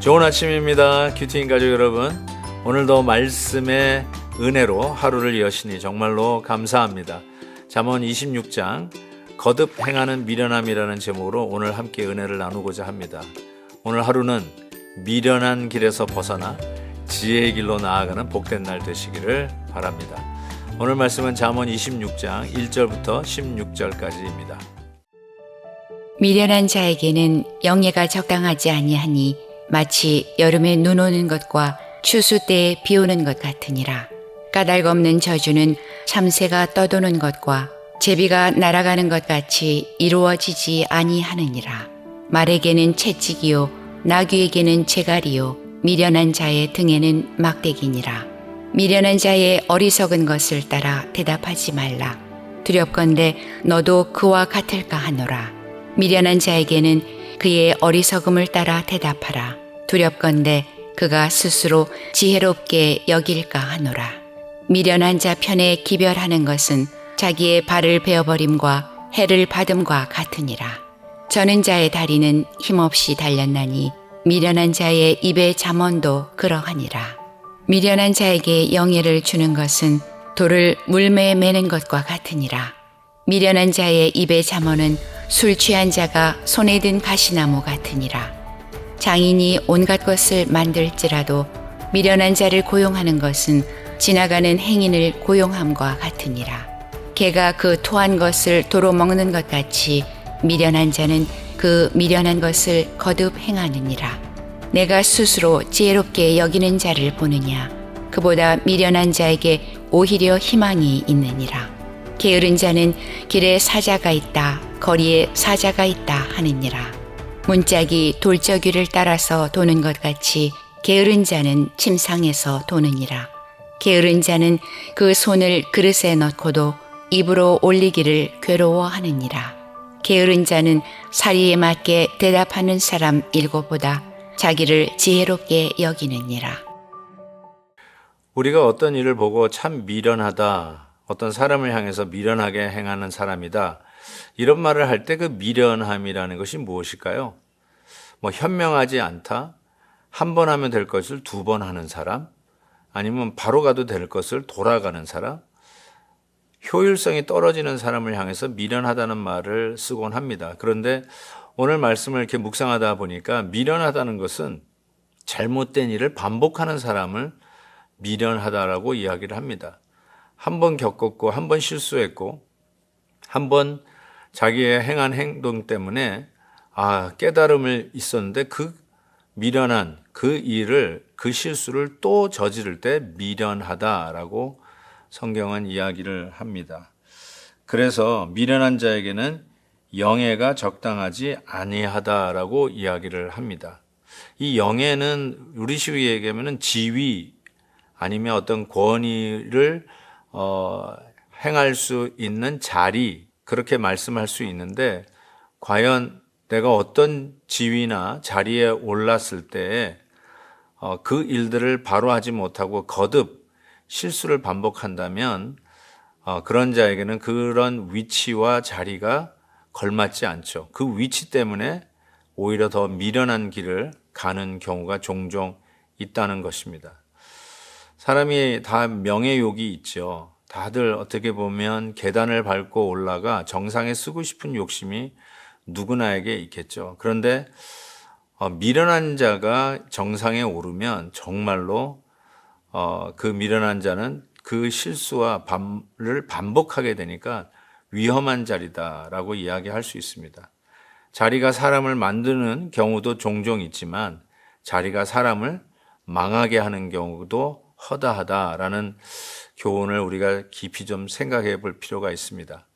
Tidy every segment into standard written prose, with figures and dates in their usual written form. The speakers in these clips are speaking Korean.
좋은 아침입니다. 큐티인 가족 여러분, 오늘도 말씀의 은혜로 하루를 여시니 정말로 감사합니다. 잠언 26장 거듭 행하는 미련함이라는 제목으로 오늘 함께 은혜를 나누고자 합니다. 오늘 하루는 미련한 길에서 벗어나 지혜의 길로 나아가는 복된 날 되시기를 바랍니다. 오늘 말씀은 잠언 26장 1절부터 16절까지입니다. 미련한 자에게는 영예가 적당하지 아니하니 마치 여름에 눈 오는 것과 추수 때에 비 오는 것 같으니라. 까닭 없는 저주는 참새가 떠도는 것과 제비가 날아가는 것 같이 이루어지지 아니하느니라. 말에게는 채찍이요 나귀에게는 재갈이요 미련한 자의 등에는 막대기니라. 미련한 자의 어리석은 것을 따라 대답하지 말라. 두렵건대 너도 그와 같을까 하노라. 미련한 자에게는 그의 어리석음을 따라 대답하라. 두렵건대 그가 스스로 지혜롭게 여길까 하노라. 미련한 자 편에 기별하는 것은 자기의 발을 베어버림과 해를 받음과 같으니라. 저는 자의 다리는 힘없이 달렸나니 미련한 자의 입의 잠언도 그러하니라. 미련한 자에게 영예를 주는 것은 돌을 물매에 매는 것과 같으니라. 미련한 자의 입의 잠언은 술 취한 자가 손에 든 가시나무 같으니라. 장인이 온갖 것을 만들지라도 미련한 자를 고용하는 것은 지나가는 행인을 고용함과 같으니라. 개가 그 토한 것을 도로 먹는 것 같이 미련한 자는 그 미련한 것을 거듭 행하느니라. 내가 스스로 지혜롭게 여기는 자를 보느냐. 그보다 미련한 자에게 오히려 희망이 있느니라. 게으른 자는 길에 사자가 있다, 거리에 사자가 있다 하느니라. 문짝이 돌저귀를 따라서 도는 것 같이 게으른 자는 침상에서 도느니라. 게으른 자는 그 손을 그릇에 넣고도 입으로 올리기를 괴로워하느니라. 게으른 자는 사리에 맞게 대답하는 사람 7보다 자기를 지혜롭게 여기느니라. 우리가 어떤 일을 보고 참 미련하다, 어떤 사람을 향해서 미련하게 행하는 사람이다, 이런 말을 할 때 그 미련함이라는 것이 무엇일까요? 현명하지 않다, 한 번 하면 될 것을 2번 하는 사람, 아니면 바로 가도 될 것을 돌아가는 사람, 효율성이 떨어지는 사람을 향해서 미련하다는 말을 쓰곤 합니다. 그런데 오늘 말씀을 이렇게 묵상하다 보니까 미련하다는 것은 잘못된 일을 반복하는 사람을 미련하다라고 이야기를 합니다. 한 번 겪었고, 한 번 실수했고, 한 번 자기의 행한 행동 때문에 깨달음을 있었는데 그 미련한 그 일을, 그 실수를 또 저지를 때 미련하다라고 성경은 이야기를 합니다. 그래서 미련한 자에게는 영예가 적당하지 아니하다라고 이야기를 합니다. 이 영예는 우리식으로 얘기하면 지위 아니면 어떤 권위를 행할 수 있는 자리, 그렇게 말씀할 수 있는데, 과연 내가 어떤 지위나 자리에 올랐을 때 그 일들을 바로 하지 못하고 거듭 실수를 반복한다면 그런 자에게는 그런 위치와 자리가 걸맞지 않죠. 그 위치 때문에 오히려 더 미련한 길을 가는 경우가 종종 있다는 것입니다. 사람이 다 명예욕이 있죠. 다들 어떻게 보면 계단을 밟고 올라가 정상에 쓰고 싶은 욕심이 누구나에게 있겠죠. 그런데 미련한 자가 정상에 오르면 정말로 그 미련한 자는 그 실수와 를 반복하게 되니까 위험한 자리다라고 이야기할 수 있습니다. 자리가 사람을 만드는 경우도 종종 있지만 자리가 사람을 망하게 하는 경우도 허다하다라는 교훈을 우리가 깊이 좀 생각해 볼 필요가 있습니다.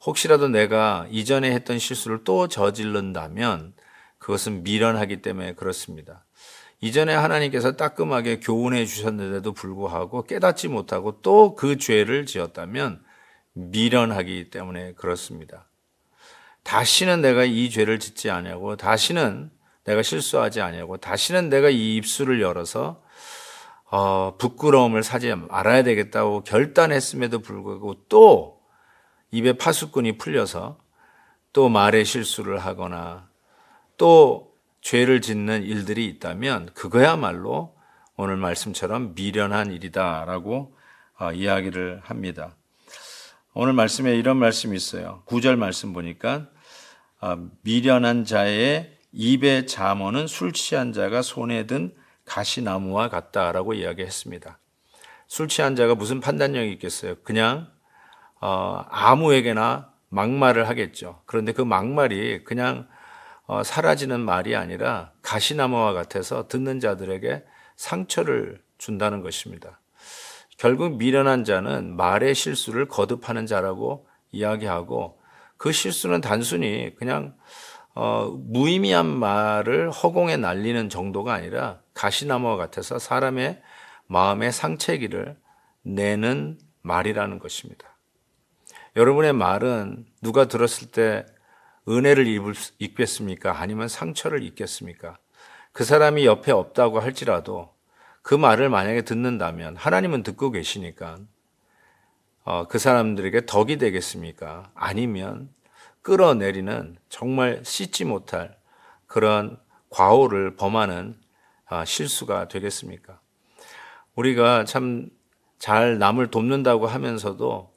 혹시라도 내가 이전에 했던 실수를 또 저지른다면 그것은 미련하기 때문에 그렇습니다. 이전에 하나님께서 따끔하게 교훈해 주셨는데도 불구하고 깨닫지 못하고 또 그 죄를 지었다면 미련하기 때문에 그렇습니다. 다시는 내가 이 죄를 짓지 아니하고, 다시는 내가 실수하지 아니하고, 다시는 내가 이 입술을 열어서 부끄러움을 사지 말아야 되겠다고 결단했음에도 불구하고 또 입에 파수꾼이 풀려서 또 말에 실수를 하거나 또 죄를 짓는 일들이 있다면 그거야말로 오늘 말씀처럼 미련한 일이다라고 이야기를 합니다. 오늘 말씀에 이런 말씀이 있어요. 9절 말씀 보니까 미련한 자의 입의 잠언은 술 취한 자가 손에 든 가시나무와 같다라고 이야기했습니다. 술 취한 자가 무슨 판단력이 있겠어요? 그냥 아무에게나 막말을 하겠죠. 그런데 그 막말이 그냥 사라지는 말이 아니라 가시나무와 같아서 듣는 자들에게 상처를 준다는 것입니다. 결국 미련한 자는 말의 실수를 거듭하는 자라고 이야기하고 그 실수는 단순히 그냥 무의미한 말을 허공에 날리는 정도가 아니라 가시나무와 같아서 사람의 마음의 상처기를 내는 말이라는 것입니다. 여러분의 말은 누가 들었을 때 은혜를 입겠습니까? 아니면 상처를 입겠습니까? 그 사람이 옆에 없다고 할지라도 그 말을 만약에 듣는다면 하나님은 듣고 계시니까 그 사람들에게 덕이 되겠습니까? 아니면 끌어내리는 정말 씻지 못할 그런 과오를 범하는 실수가 되겠습니까? 우리가 참 잘 남을 돕는다고 하면서도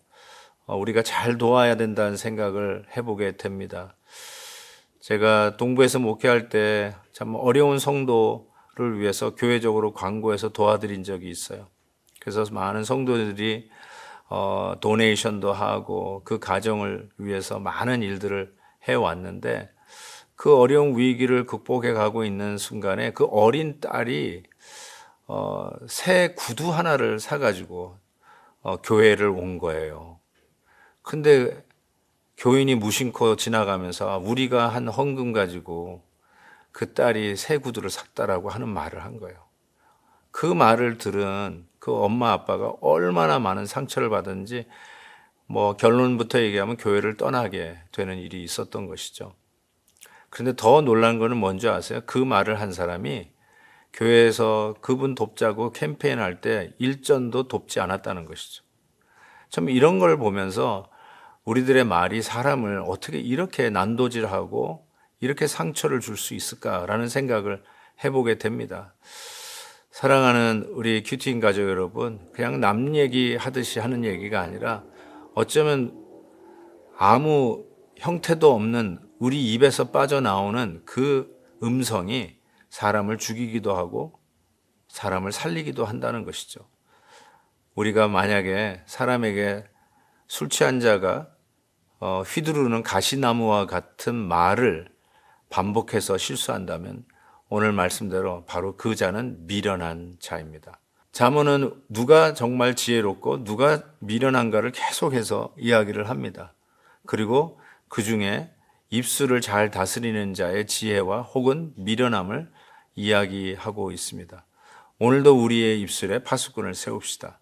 우리가 잘 도와야 된다는 생각을 해보게 됩니다. 제가 동부에서 목회할 때 참 어려운 성도를 위해서 교회적으로 광고해서 도와드린 적이 있어요. 그래서 많은 성도들이 도네이션도 하고 그 가정을 위해서 많은 일들을 해왔는데 그 어려운 위기를 극복해 가고 있는 순간에 그 어린 딸이 새 구두 하나를 사가지고 교회를 온 거예요. 근데 교인이 무심코 지나가면서 우리가 한 헌금 가지고 그 딸이 새 구두를 샀다라고 하는 말을 한 거예요. 그 말을 들은 그 엄마 아빠가 얼마나 많은 상처를 받은지 결론부터 얘기하면 교회를 떠나게 되는 일이 있었던 것이죠. 그런데 더 놀란 거는 뭔지 아세요? 그 말을 한 사람이 교회에서 그분 돕자고 캠페인할 때 일전도 돕지 않았다는 것이죠. 참 이런 걸 보면서 우리들의 말이 사람을 어떻게 이렇게 난도질하고 이렇게 상처를 줄 수 있을까라는 생각을 해보게 됩니다. 사랑하는 우리 큐티인 가족 여러분, 그냥 남 얘기하듯이 하는 얘기가 아니라 어쩌면 아무 형태도 없는 우리 입에서 빠져나오는 그 음성이 사람을 죽이기도 하고 사람을 살리기도 한다는 것이죠. 우리가 만약에 사람에게 술 취한 자가 휘두르는 가시나무와 같은 말을 반복해서 실수한다면 오늘 말씀대로 바로 그 자는 미련한 자입니다. 잠언은 누가 정말 지혜롭고 누가 미련한가를 계속해서 이야기를 합니다. 그리고 그 중에 입술을 잘 다스리는 자의 지혜와 혹은 미련함을 이야기하고 있습니다. 오늘도 우리의 입술에 파수꾼을 세웁시다.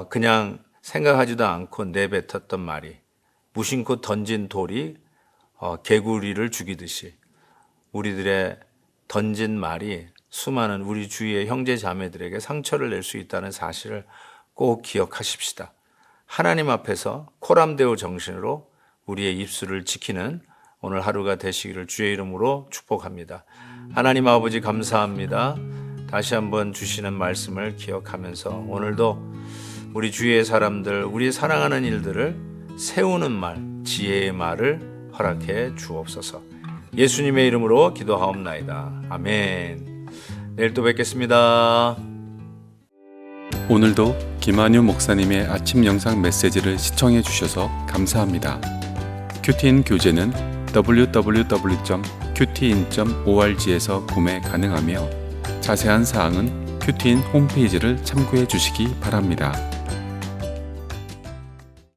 그냥 생각하지도 않고 내뱉었던 말이 무심코 던진 돌이 개구리를 죽이듯이 우리들의 던진 말이 수많은 우리 주위의 형제 자매들에게 상처를 낼 수 있다는 사실을 꼭 기억하십시다. 하나님 앞에서 코람데오 정신으로 우리의 입술을 지키는 오늘 하루가 되시기를 주의 이름으로 축복합니다. 하나님 아버지 감사합니다. 다시 한번 주시는 말씀을 기억하면서 오늘도 우리 주위의 사람들, 우리 사랑하는 일들을 세우는 말, 지혜의 말을 허락해 주옵소서. 예수님의 이름으로 기도하옵나이다. 아멘. 내일 또 뵙겠습니다. 오늘도 김한유 목사님의 아침 영상 메시지를 시청해 주셔서 감사합니다. 큐티인 교재는 www.qtin.org에서 구매 가능하며 자세한 사항은 큐티인 홈페이지를 참고해 주시기 바랍니다.